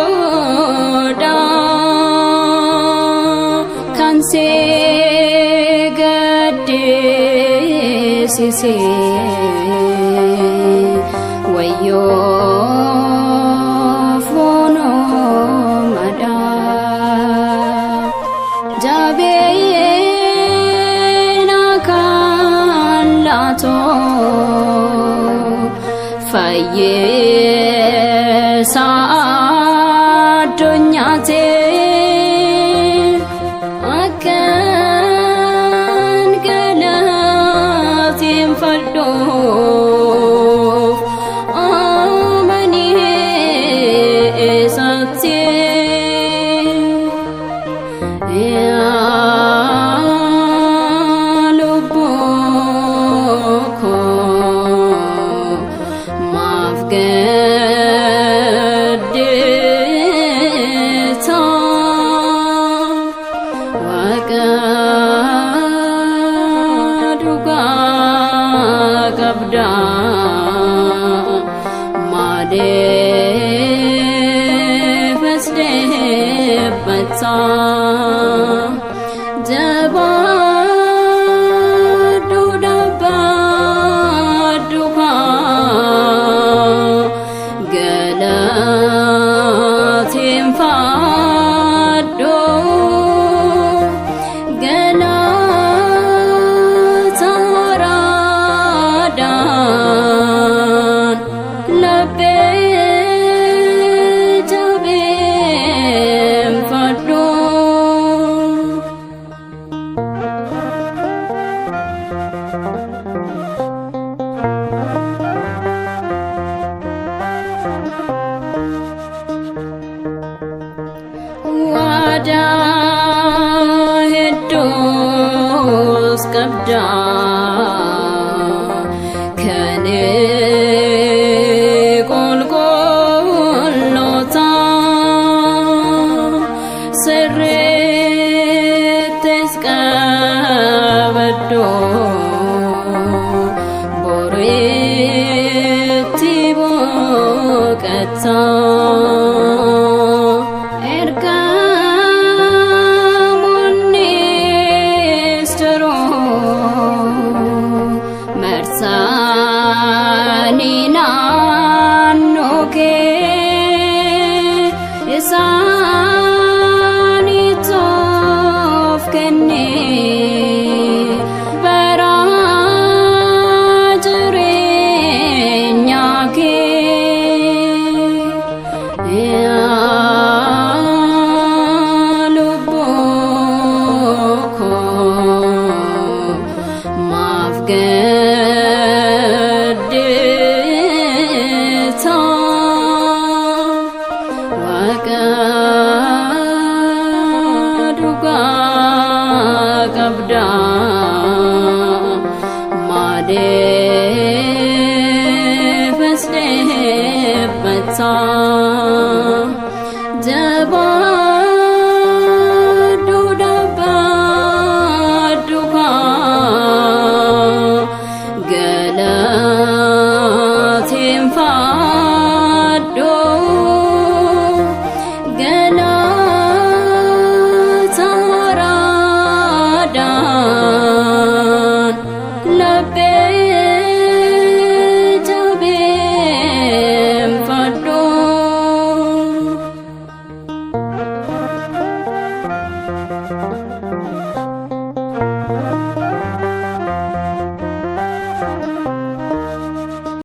dadhabdoodha kan si gaddisiise wayyoo foonoo madaa jabeeyyiina kan laatoo fayyisaa addunyaati akkan galateeffadhuuf amanii eessatti yaa lubbuu koo maaf gaddita Waaqa dhugaa qabda maaliifis deebitta jabaadhu dhaabadhu galateeffadhu galata waraadhaan laphee jabeeffadhu. Waadaa hedduus qabda kan qulqulloota sirriittis qabadhu boriitti boqotta. Marsani naannoo kee isaaniitoof kennee bara jireenyaa kee yaa lubbuu koo maaf gaddita Waaqa dhugaa qabda maaliifis deebitta jabaadhu dhaabadhu galateeffadhu